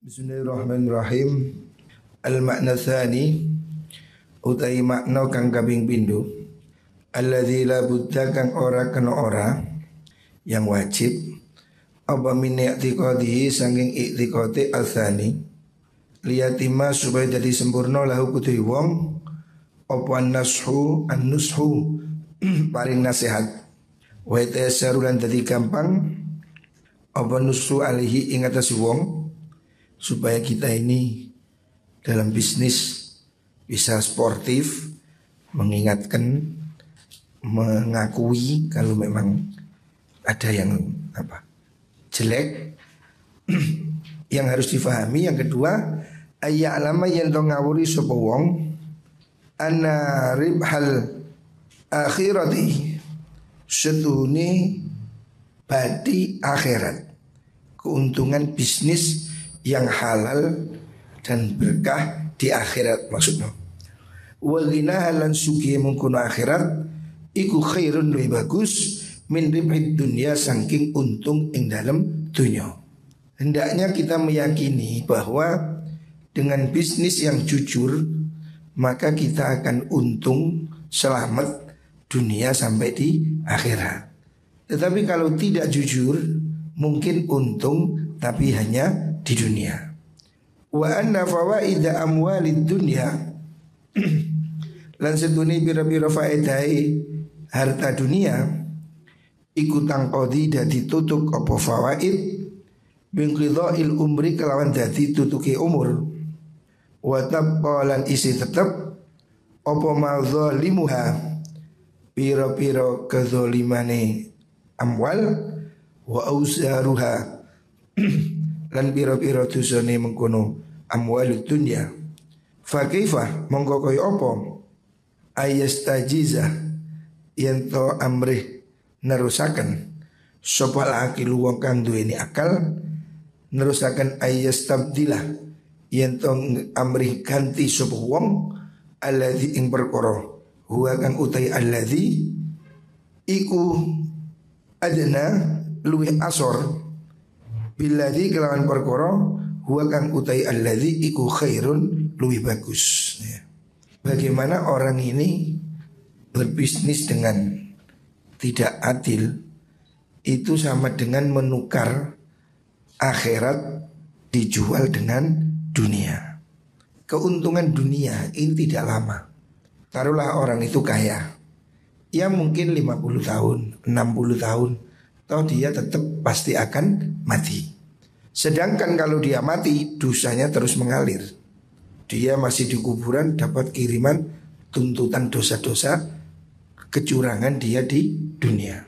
Bismillahirrahmanirrahim. Al-makna tsani utai makna kang kaping pindho. Alladzi la budda kang ora kena ora yang wajib apa min i'tiqadihi saking i'tiqati al-tsani liyatima supaya jadi sempurna lahu kudu wong apa an-nushu paring nasihat wa tayassuru lan dadi gampang apa nusu alihi ing atas wong supaya kita ini dalam bisnis bisa sportif, mengingatkan, mengakui kalau memang ada yang jelek yang harus difahami. Yang kedua, ayya alama yen to ngawuri sapa wong anna ribhal akhirati setune badi akhirat, keuntungan bisnis yang halal dan berkah di akhirat maksudnya. Wal ghina lan sugih mengkono akhirat iku khairun luwih bagus min ribhid dunya saking untung ing dalam dunya. Hendaknya kita meyakini bahwa dengan bisnis yang jujur maka kita akan untung selamat dunia sampai di akhirat. Tetapi kalau tidak jujur mungkin untung tapi hanya di dunia. Wa anna fawaida amwalid dunya lan setune pira-pira faedai harta dunia iku tangkodi dadi tutuk apa fawaid binqidha'il umri kelawan dadi tutuke umur wa tabqalan isi tetep apa mazalimuha pira-pira kezalimane amwal wa auzaruha lan pira-pira dosane mengkono amwalud dunya. Fa kaifa mongko kaya apa ayastajiza yen to amrih nerusaken sapa akil wong kang duweni akal nerusaken ayastabdilah yen to amrih ganti sapa wong alladzi ing perkara huwa kang utai alladzi iku adna luwih asor billadzi kelawan perkara huwa kang utai alladzi iku khairun luwih bagus ya. Bagaimana orang ini berbisnis dengan tidak adil itu sama dengan menukar akhirat dijual dengan dunia. Keuntungan dunia ini tidak lama. Taruhlah orang itu kaya, ya mungkin 50 tahun, 60 tahun, toh dia tetap pasti akan mati. Sedangkan kalau dia mati, dosanya terus mengalir. Dia masih di kuburan dapat kiriman tuntutan dosa-dosa kecurangan dia di dunia.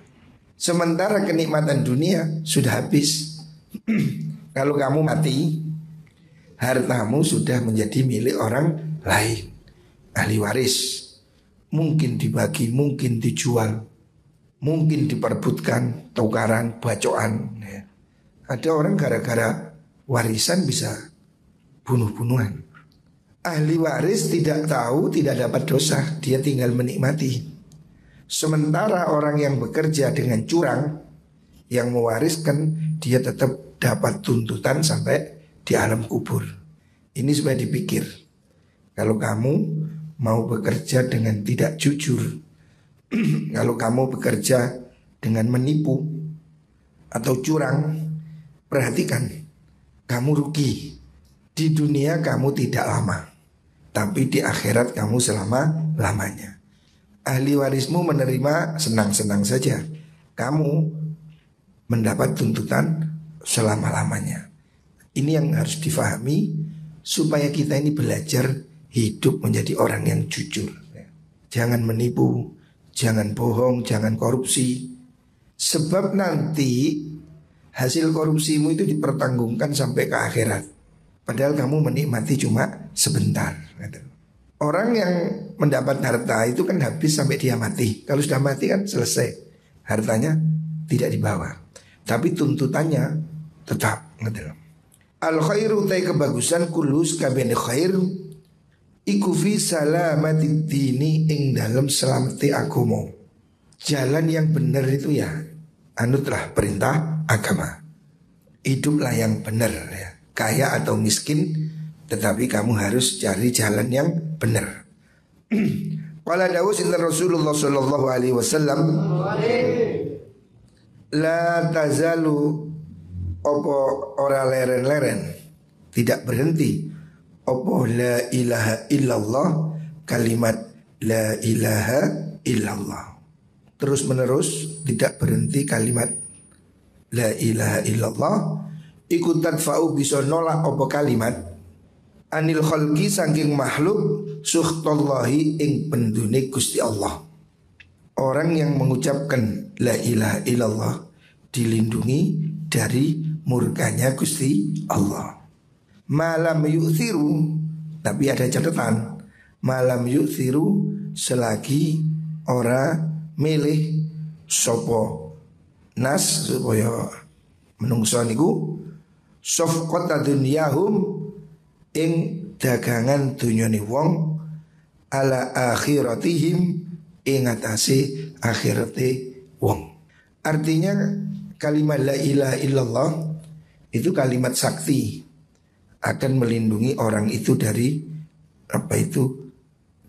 Sementara kenikmatan dunia sudah habis. Kalau kamu mati, hartamu sudah menjadi milik orang lain, ahli waris. Mungkin dibagi, mungkin dijual, mungkin diperbutkan, tukaran, bacoan ya. Ada orang gara-gara warisan bisa bunuh-bunuhan. Ahli waris tidak tahu, tidak dapat dosa, dia tinggal menikmati. Sementara orang yang bekerja dengan curang, yang mewariskan, dia tetap dapat tuntutan sampai di alam kubur. Ini supaya dipikir. Kalau kamu mau bekerja dengan tidak jujur, kalau kamu bekerja dengan menipu atau curang, perhatikan, kamu rugi. Di dunia kamu tidak lama, tapi di akhirat kamu selama-lamanya. Ahli warismu menerima senang-senang saja, kamu mendapat tuntutan selama-lamanya. Ini yang harus difahami supaya kita ini belajar hidup menjadi orang yang jujur. Jangan menipu, jangan bohong, jangan korupsi. Sebab nanti hasil korupsimu itu dipertanggungkan sampai ke akhirat. Padahal kamu menikmati cuma sebentar. Orang yang mendapat harta itu kan habis sampai dia mati. Kalau sudah mati kan selesai, hartanya tidak dibawa, tapi tuntutannya tetap. Al khairu tai kebagusan kulus kabeh khair iku fi salamati dini ing dalam selamati agama. Jalan yang benar itu ya anutlah perintah agama. Hiduplah yang benar ya. kaya atau miskin, tetapi kamu harus cari jalan yang benar. Qala Dawud inna Rasulullah sallallahu alaihi wasallam la tazalu opo ora leren-leren, tidak berhenti opo la ilaha illallah, kalimat la ilaha illallah. Terus menerus tidak berhenti kalimat la ilaha illallah. Iku tadfa'u bisa nolak opo kalimat anil khalqi saking makhluk sukhtallahi ing pendune Gusti Allah. Orang yang mengucapkan la ilaha illallah dilindungi dari murkanya Gusti Allah. Malam yu'thiru, tapi ada catatan, malam yu'thiru selagi ora milih sopo nas supaya menungso niku safqata dunyahum ing dagangan dunyane wong ala akhiratihim ing atase akhirate wong. Artinya kalimat la ilaha illallah itu kalimat sakti, akan melindungi orang itu dari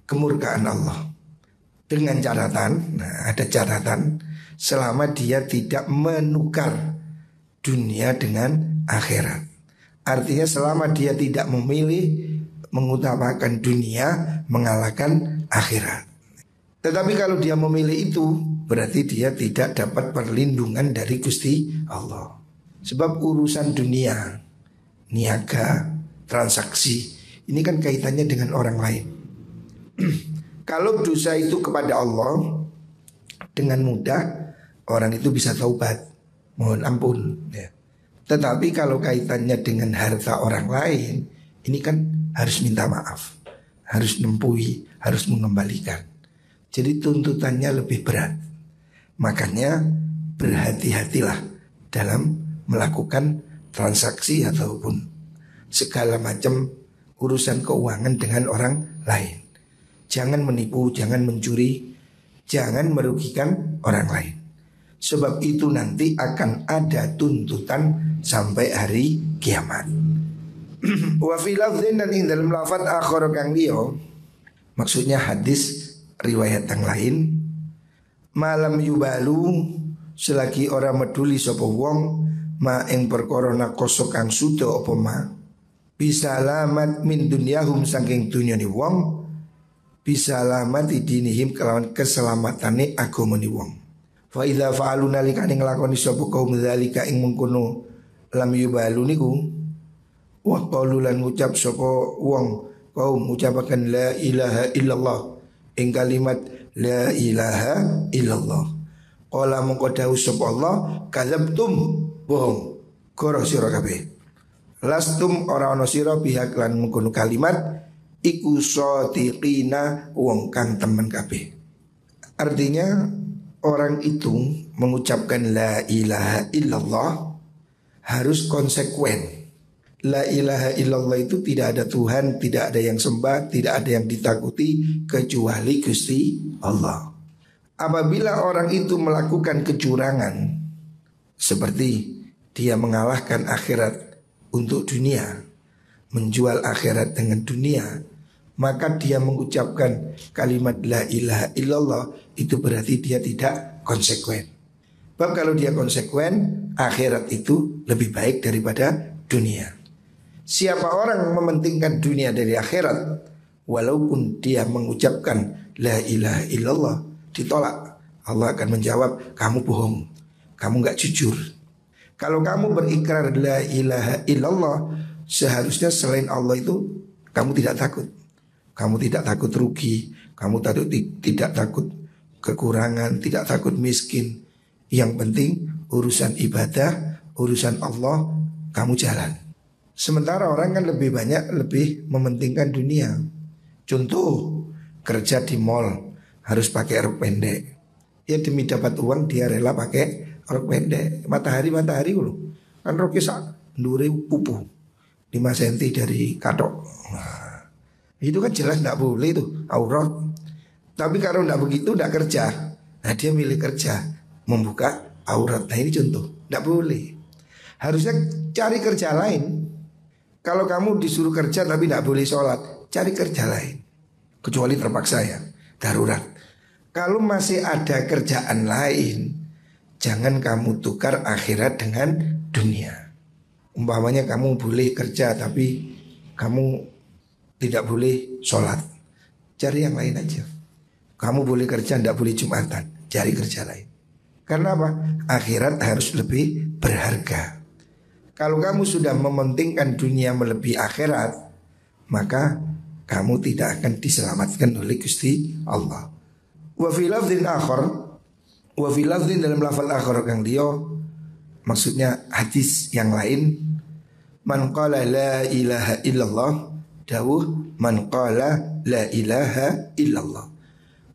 kemurkaan Allah. Dengan catatan, nah ada catatan, selama dia tidak menukar dunia dengan akhirat. Artinya selama dia tidak memilih mengutamakan dunia mengalahkan akhirat. Tetapi kalau dia memilih itu, berarti dia tidak dapat perlindungan dari Gusti Allah. Sebab urusan dunia, niaga, transaksi, ini kan kaitannya dengan orang lain. Kalau dosa itu kepada Allah, dengan mudah orang itu bisa taubat, mohon ampun ya. Tetapi kalau kaitannya dengan harta orang lain, ini kan harus minta maaf, harus nempuhi, harus mengembalikan. Jadi tuntutannya lebih berat. Makanya berhati-hatilah dalam melakukan transaksi ataupun segala macam urusan keuangan dengan orang lain. Jangan menipu, jangan mencuri, jangan merugikan orang lain. Sebab itu nanti akan ada tuntutan sampai hari kiamat. Wa fi lafdhin, dan ing dalam lafaz akhar kang liya, maksudnya hadis riwayat yang lain, malam yubalu selagi orang meduli sapa wong ma ing perkara nakoso kang suda apa ma bisa lamat min dunyahum saking dunyane wong, bisa lamat dinihim kelawan keselamatane agamane wong. Fa idza fa'alu nalikane nglakoni sapa kaum zalika ing mengkono lam yubalu niku wa qalu lan ngucap sapa wong kaum ngucapaken la ilaha illallah ing kalimat la ilaha illallah. Qala mongko dawuh sapa Allah kadzabtum, bohong goro sira kabeh. Lastum ora ana sira pihak lan mengkono kalimat iku shadiqina wong kang temen kabeh. Artinya orang itu mengucapkan la ilaha illallah harus konsekuen. La ilaha illallah itu tidak ada Tuhan, tidak ada yang sembah, tidak ada yang ditakuti kecuali Gusti Allah. Apabila orang itu melakukan kecurangan, seperti dia mengalahkan akhirat untuk dunia, menjual akhirat dengan dunia, maka dia mengucapkan kalimat la ilaha illallah, itu berarti dia tidak konsekuen. Sebab kalau dia konsekuen, akhirat itu lebih baik daripada dunia. Siapa orang mementingkan dunia dari akhirat, walaupun dia mengucapkan la ilaha illallah, ditolak. Allah akan menjawab, kamu bohong, kamu gak jujur. Kalau kamu berikrar la ilaha illallah, seharusnya selain Allah itu kamu tidak takut. Kamu tidak takut rugi, kamu tidak takut kekurangan, tidak takut miskin. Yang penting urusan ibadah, urusan Allah kamu jalan. Sementara orang kan lebih banyak lebih mementingkan dunia. Contoh, kerja di mall harus pakai rok pendek. Ya demi dapat uang dia rela pakai rok pendek. Matahari loh. Kan roknya sak ndure pupu 5 cm dari katok. Nah, itu kan jelas tidak boleh itu aurat. Tapi kalau tidak begitu tidak kerja. Nah dia milih kerja membuka aurat. Nah ini contoh, tidak boleh. Harusnya cari kerja lain. Kalau kamu disuruh kerja tapi tidak boleh sholat, cari kerja lain. Kecuali terpaksa ya, darurat. Kalau masih ada kerjaan lain, jangan kamu tukar akhirat dengan dunia. Umpamanya kamu boleh kerja tapi kamu tidak boleh sholat, cari yang lain aja. Kamu boleh kerja, tidak boleh Jumatan, cari kerja lain. Karena apa? Akhirat harus lebih berharga. Kalau kamu sudah mementingkan dunia melebihi akhirat, maka kamu tidak akan diselamatkan oleh Gusti Allah. Wa fi lafdhin akhar, wa fi lafdhin dalam lafal akhar kang dia, maksudnya hadis yang lain, man qala la ilaha illallah, dawuh man qala la ilaha illallah.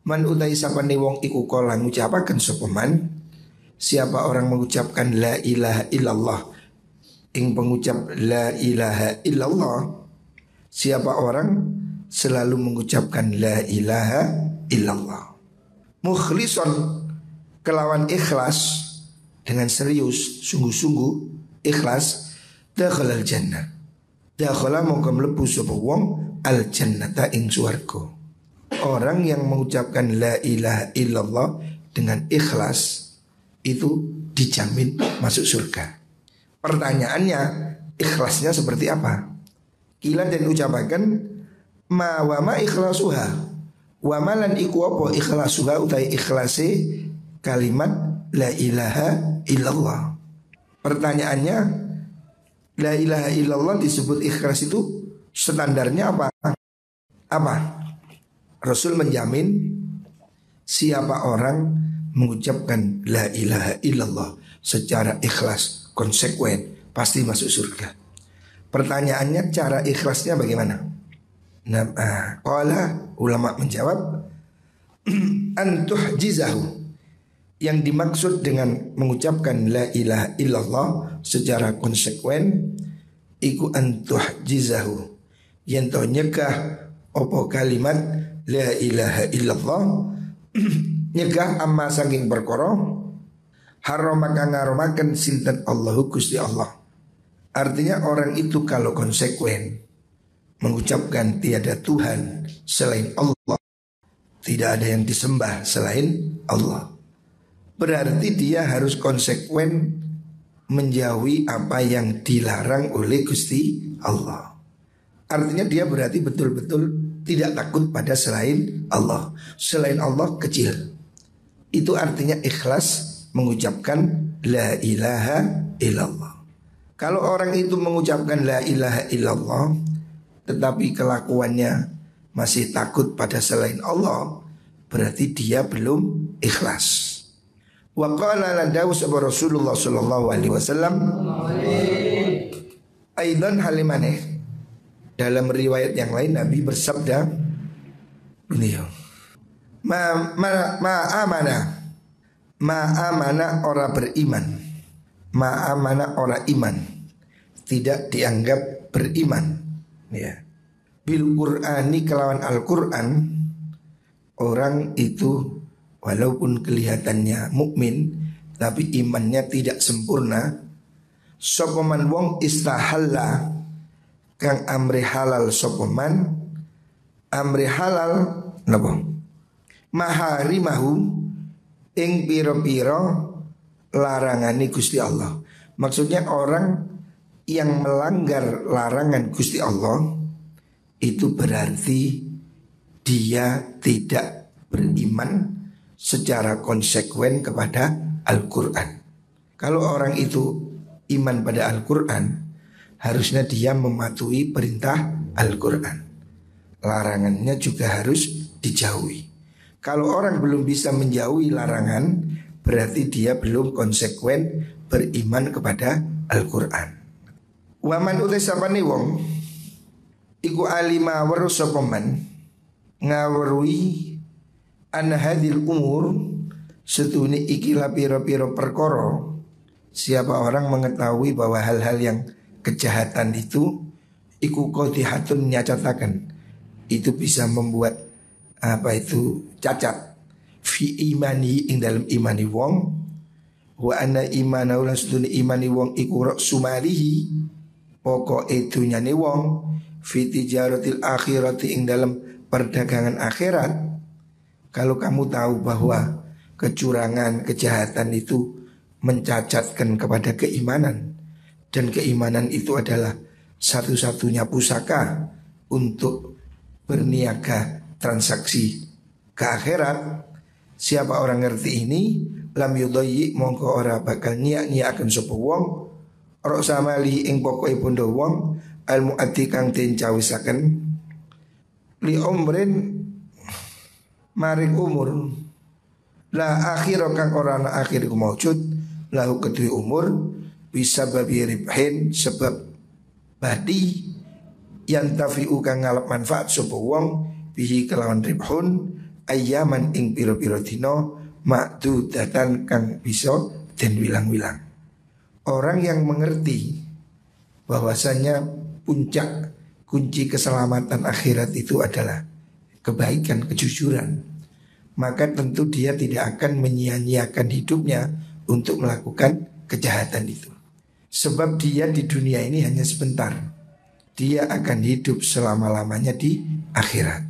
Man utai sapane wong iku kala ngucapaken sapa man, siapa orang mengucapkan la ilaha illallah, ing pengucap la ilaha illallah, siapa orang selalu mengucapkan la ilaha illallah, mukhlison, kelawan ikhlas, dengan serius, sungguh-sungguh ikhlas, dakhalal jannah, dakhala mongko mlebu sapa wong al jannata ing swarga. Orang yang mengucapkan la ilaha illallah dengan ikhlas itu dijamin masuk surga. Pertanyaannya, ikhlasnya seperti apa? Kila dan ucapakan ma wa ma ikhlasuha, wa malan iku apa ikhlasuha utai ikhlasi kalimat la ilaha illallah. Pertanyaannya, la ilaha illallah disebut ikhlas itu standarnya apa? Apa? Rasul menjamin siapa orang mengucapkan la ilaha illallah secara ikhlas, konsekuen, pasti masuk surga. Pertanyaannya, cara ikhlasnya bagaimana? Nah, qala, ulama menjawab, antuh jizahu, yang dimaksud dengan mengucapkan la ilaha illallah secara konsekuen iku antuh jizahu, yang to nyegah opo kalimat la ilaha illallah nyegah amma saking perkara haramaka ngaromaken sinten Allahu Gusti Allah. Artinya orang itu kalau konsekuen mengucapkan tiada Tuhan selain Allah, tidak ada yang disembah selain Allah, berarti dia harus konsekuen menjauhi apa yang dilarang oleh Gusti Allah. Artinya dia berarti betul-betul tidak takut pada selain Allah. Selain Allah kecil. Itu artinya ikhlas mengucapkan la ilaha illallah. Kalau orang itu mengucapkan la ilaha illallah tetapi kelakuannya masih takut pada selain Allah, berarti dia belum ikhlas. Wa qala ladawu sabah Rasulullah sallallahu alaihi wasallam aidan halimane, dalam riwayat yang lain Nabi bersabda beliau, ma amana ora beriman, ma amana ora iman, tidak dianggap beriman ya. Bil Qur'ani kelawan Al-Qur'an, orang itu walaupun kelihatannya mukmin tapi imannya tidak sempurna. Sopaman wong istahalla kang amri halal sopaman, amri halal napa? Maharimahu ing piro-piro larangani Gusti Allah. Maksudnya orang yang melanggar larangan Gusti Allah itu berarti dia tidak beriman secara konsekuen kepada Al-Quran. Kalau orang itu iman pada Al-Quran, harusnya dia mematuhi perintah Al-Quran, larangannya juga harus dijauhi. Kalau orang belum bisa menjauhi larangan, berarti dia belum konsekuen beriman kepada Al-Quran. Waman utai sapane wong iku alima waru sopaman ngawarui an hadil umur setuni ikilah piro-piro perkoro. Siapa orang mengetahui bahwa hal-hal yang kejahatan itu iku qadihatun nyacatakan, itu bisa membuat apa itu cacat fi imani ing dalam imani wong, wa anna imana ulan setuni imani wong iku sumalihi pokok itunya nih wong fiti jarotil akhirati ing dalam perdagangan akhirat. Kalau kamu tahu bahwa kecurangan, kejahatan itu mencacatkan kepada keimanan, dan keimanan itu adalah satu-satunya pusaka untuk berniaga transaksi ke akhirat. Siapa orang ngerti ini, lam yudayyi mongko ora bakal nyiak-nyiaken sapa wong rasa mali ing pokoke bondo wong al muaddi kang den cawisaken li umrin maring umur la akhir kang ora ana akhir ku maujud lahu kedue umur bisa babi ribhin sebab badi yang tafi'u kang ngalap manfaat sapa wong bihi kelawan ribhun ayaman ing piro-piro dino ma'dudatan kang bisa den wilang-wilang. Orang yang mengerti bahwasanya puncak kunci keselamatan akhirat itu adalah kebaikan, kejujuran, maka tentu dia tidak akan menyia-nyiakan hidupnya untuk melakukan kejahatan itu. Sebab dia di dunia ini hanya sebentar. Dia akan hidup selama-lamanya di akhirat.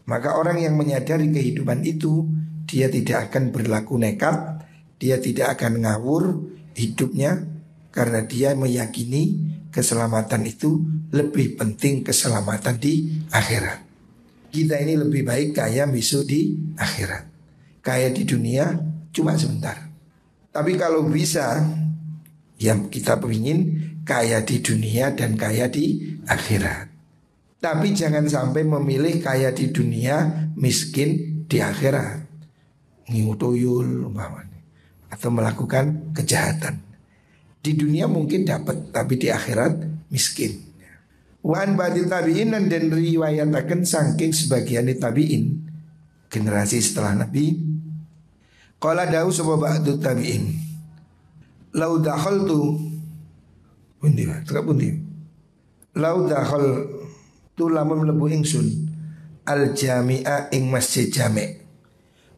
Maka orang yang menyadari kehidupan itu, dia tidak akan berlaku nekat, dia tidak akan ngawur hidupnya, karena dia meyakini keselamatan itu lebih penting keselamatan di akhirat. Kita ini lebih baik kaya besok di akhirat. Kaya di dunia cuma sebentar. Tapi kalau bisa, yang kita ingin kaya di dunia dan kaya di akhirat. Tapi jangan sampai memilih kaya di dunia, miskin di akhirat. Ngiutuyul umpamanya, atau melakukan kejahatan. Di dunia mungkin dapat, tapi di akhirat miskin. Wan ba'di tabi'in dan riwayataken saking sebagian tabi'in generasi setelah Nabi. Qala dawu sapa ba'du tabi'in. Lau dakhaltu pundi terap pundi. Lau dakhal tu lamun mlebu ingsun al jami'a ing masjid jami'.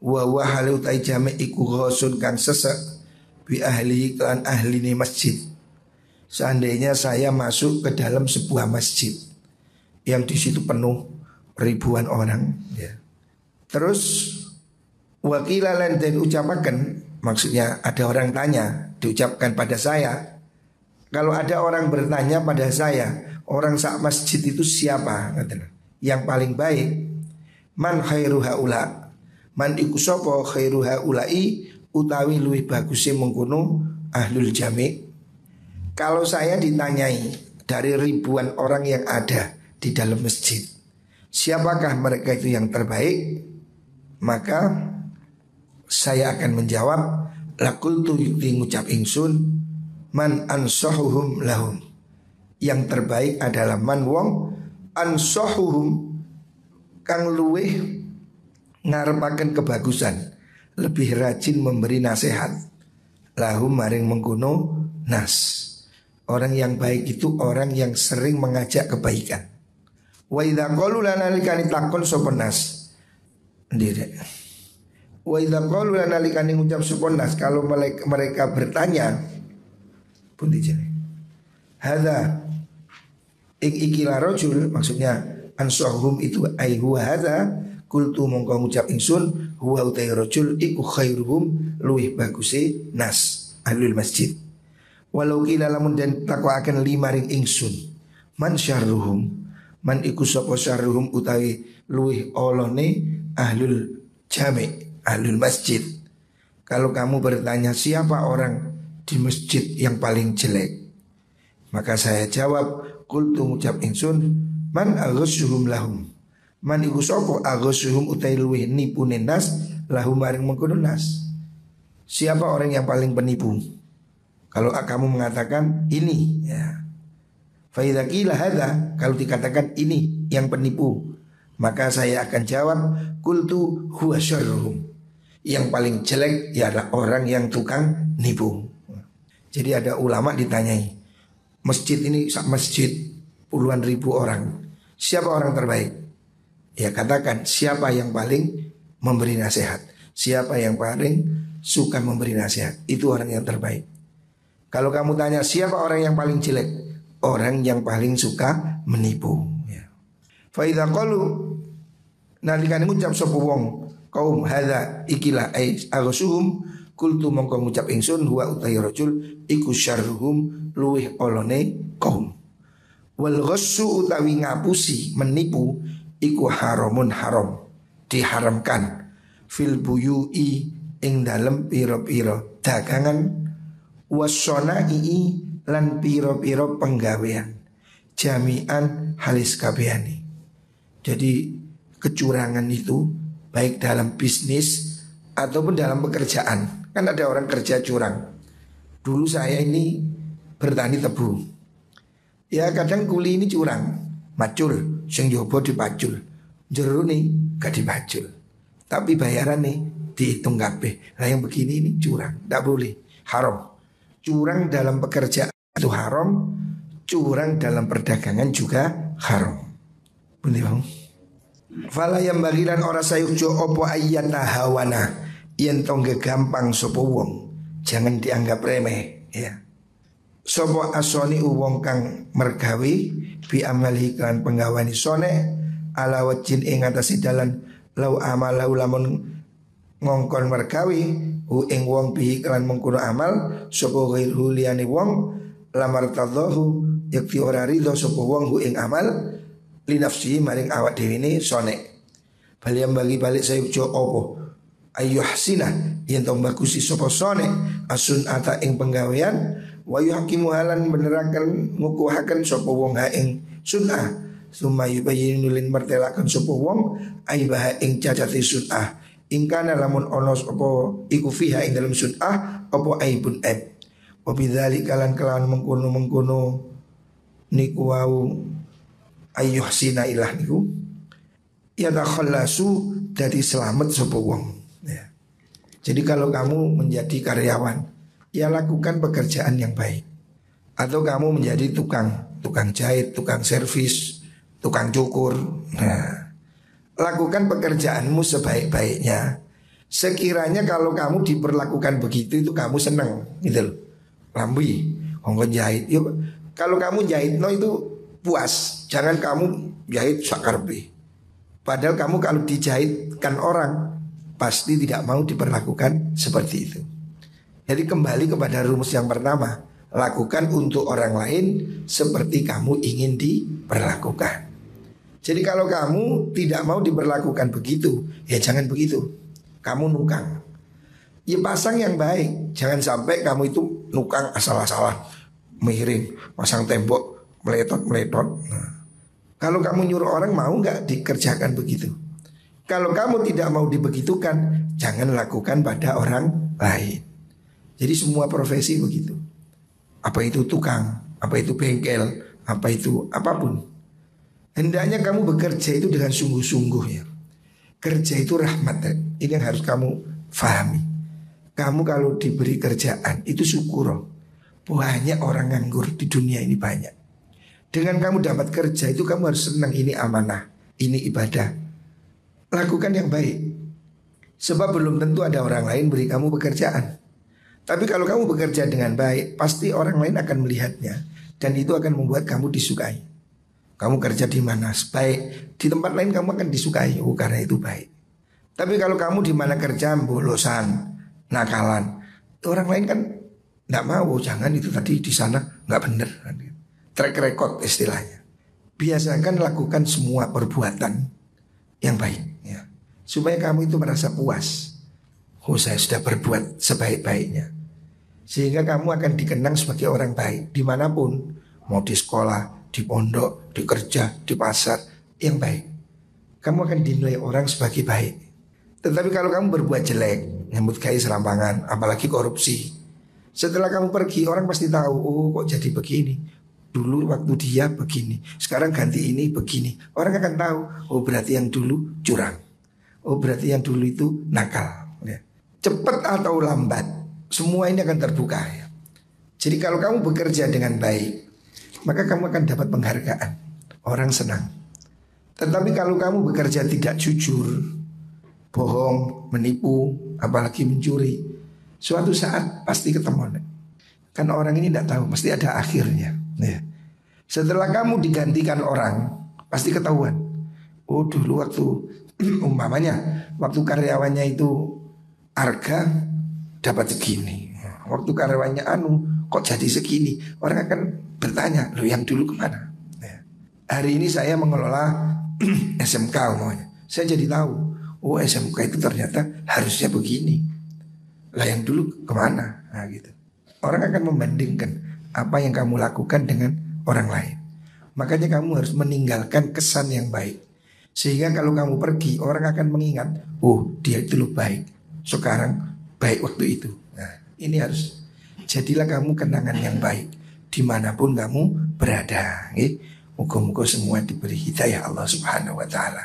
Wa wa halu ta jami' iku ghasun kang sesek bi ahli kan ahli ni masjid. Seandainya saya masuk ke dalam sebuah masjid yang di situ penuh ribuan orang, ya. Terus wakilalan dan ucapakan, maksudnya ada orang tanya, diucapkan pada saya. Kalau ada orang bertanya pada saya, orang sak masjid itu siapa? Yang paling baik. Man khairu haula. Man iku sapa khairu haulai utawi luwih baguse mengkono ahlul jami'. Kalau saya ditanyai dari ribuan orang yang ada di dalam masjid, siapakah mereka itu yang terbaik? Maka saya akan menjawab, laqultu yukti ngucap ingsun, man ansahuhum lahum. Yang terbaik adalah man wong ansahuhum kang luweh ngarepaken kebagusan, lebih rajin memberi nasihat lahum maring mengkono nas. Orang yang baik itu orang yang sering mengajak kebaikan. Wa idza qalu lana likani takon sapa nas. Ndire. Wa idza qalu lana likani ngucap sapa nas, kalau mereka bertanya pundi jene. Hadza ikilah rajul, maksudnya ansahum itu ai huwa hadza kultu mongko ngucap ingsun huwa utai rajul iku khairuhum luwih baguse nas ahlul masjid. Walau kila lamun den takwaken lima ring ingsun man syarruhum, man iku sapa syarruhum utawi luwih olone ahlul jami' ahlul masjid. Kalau kamu bertanya siapa orang di masjid yang paling jelek, maka saya jawab qultu ngucap ingsun man aghsyuhum lahum, man iku sapa aghsyuhum utawi luwih nipune nas lahum maring mengkono nas. Siapa orang yang paling penipu? Kalau kamu mengatakan ini, ya. Fa idza qila hadza, kalau dikatakan ini yang penipu, maka saya akan jawab qultu huwa syarruhum. Yang paling jelek ialah orang yang tukang nipu. Jadi ada ulama ditanyai, masjid ini masjid puluhan ribu orang, siapa orang terbaik? Ya katakan siapa yang paling memberi nasihat, siapa yang paling suka memberi nasihat, itu orang yang terbaik. Kalau kamu tanya siapa orang yang paling jelek, orang yang paling suka menipu ya. Fa idza qalu nalikane ngucap sapa wong kaum hadza ikilah agsuhum kultu mongko ngucap ingsun huwa utai rajul iku syarruhum luweh olone kaum. Wal ghassu utawi ngapusi menipu iku haramun haram diharamkan fil buyui ing dalem pira-pira dagangan wasonai lan pira-pira penggawean jami'an halis kabehane. Jadi kecurangan itu baik dalam bisnis ataupun dalam pekerjaan. Kan ada orang kerja curang. Dulu saya ini bertani tebu. Ya kadang kuli ini curang, macul, sing jobo dipacul, jero nih gak dipacul. Tapi bayaran nih dihitung kabeh. Nah yang begini ini curang, tidak boleh, haram. Curang dalam pekerjaan itu haram, curang dalam perdagangan juga haram. Bener bang? Fala yang bagilan ora sayukjo opo ayyata hawana yen tongge gampang sopo wong, jangan dianggap remeh ya. Sopo asoni wong kang mergawi bi amali kan penggawani sone ala wajin ing atase dalan lau amalau lamun ngongkon mergawi ing wong bihi kan mengkono amal sopo ghairu liyane wong lamar tadahu yakti ora ridho sopo wong ing amal linafsi maring awak dhewe ne sone. Baliam bagi balik sayukjo opo ayyuhsina yen tong bagusi sapa sone asun ata ing penggawean wa yuhakimu halan beneraken ngukuhaken sapa wong ha ing sunnah sumayu bayin nulin mertelaken sapa wong aibaha ing cacate sunnah ingkana lamun ono sapa iku fiha ing dalam sunnah apa aibun aib wa bidzalika lan kelawan mengkono niku wau ayyuhsina ilah niku ya takhallasu dari selamat sapa wong ya. Jadi kalau kamu menjadi karyawan, ya lakukan pekerjaan yang baik. Atau kamu menjadi tukang jahit, tukang servis, tukang cukur. Nah, lakukan pekerjaanmu sebaik-baiknya. Sekiranya kalau kamu diperlakukan begitu itu kamu senang, gitu loh. Lambi, ngomong jahit. Yuk, kalau kamu jahit no itu puas. Jangan kamu jahit sakarbe. Padahal kamu kalau dijahitkan orang pasti tidak mau diperlakukan seperti itu. Jadi kembali kepada rumus yang pertama, lakukan untuk orang lain seperti kamu ingin diperlakukan. Jadi kalau kamu tidak mau diperlakukan begitu, ya jangan begitu. Kamu nukang. Ya pasang yang baik. Jangan sampai kamu itu nukang asal-asalan, miring, pasang tembok, meletot. Nah, kalau kamu nyuruh orang mau nggak dikerjakan begitu? Kalau kamu tidak mau dibegitukan, jangan lakukan pada orang lain. Jadi semua profesi begitu. Apa itu tukang, apa itu bengkel, apa itu apapun. Hendaknya kamu bekerja itu dengan sungguh-sungguh ya. Kerja itu rahmat. Ini yang harus kamu fahami. Kamu kalau diberi kerjaan itu syukur. Banyak orang nganggur di dunia ini banyak. Dengan kamu dapat kerja itu kamu harus senang, ini amanah, ini ibadah. Lakukan yang baik. Sebab belum tentu ada orang lain beri kamu pekerjaan. Tapi kalau kamu bekerja dengan baik, pasti orang lain akan melihatnya. Dan itu akan membuat kamu disukai. Kamu kerja di mana baik, di tempat lain kamu akan disukai. Oh karena itu baik. Tapi kalau kamu di mana kerja bolosan, nakalan, orang lain kan tidak mau. Jangan itu tadi di sana nggak benar. Track record istilahnya. Biasakan lakukan semua perbuatan yang baik ya. Supaya kamu itu merasa puas. Oh saya sudah berbuat sebaik-baiknya. Sehingga kamu akan dikenang sebagai orang baik dimanapun. Mau di sekolah, di pondok, di kerja, di pasar, yang baik. Kamu akan dinilai orang sebagai baik. Tetapi kalau kamu berbuat jelek, nyambut gaya serampangan, apalagi korupsi, setelah kamu pergi orang pasti tahu, oh kok jadi begini. Dulu waktu dia begini, sekarang ganti ini begini. Orang akan tahu, oh berarti yang dulu curang. Oh berarti yang dulu itu nakal ya. Cepat atau lambat, semua ini akan terbuka ya. Jadi kalau kamu bekerja dengan baik, maka kamu akan dapat penghargaan. Orang senang. Tetapi kalau kamu bekerja tidak jujur, bohong, menipu, apalagi mencuri, suatu saat pasti ketemu. Kan orang ini tidak tahu, pasti ada akhirnya ya. Setelah kamu digantikan orang, pasti ketahuan. Oh dulu waktu umpamanya waktu karyawannya itu harga dapat segini. Waktu karyawannya anu kok jadi segini. Orang akan bertanya, "Loh yang dulu kemana?" Ya. Hari ini saya mengelola SMK umumnya. Saya jadi tahu, oh SMK itu ternyata harusnya begini. Lah yang dulu kemana? Nah gitu. Orang akan membandingkan apa yang kamu lakukan dengan orang lain. Makanya kamu harus meninggalkan kesan yang baik. Sehingga kalau kamu pergi, orang akan mengingat, oh dia itu loh baik. Sekarang baik waktu itu. Nah ini harus. Jadilah kamu kenangan yang baik dimanapun kamu berada. Moga-moga semua diberi hidayah Allah Subhanahu Wa Taala.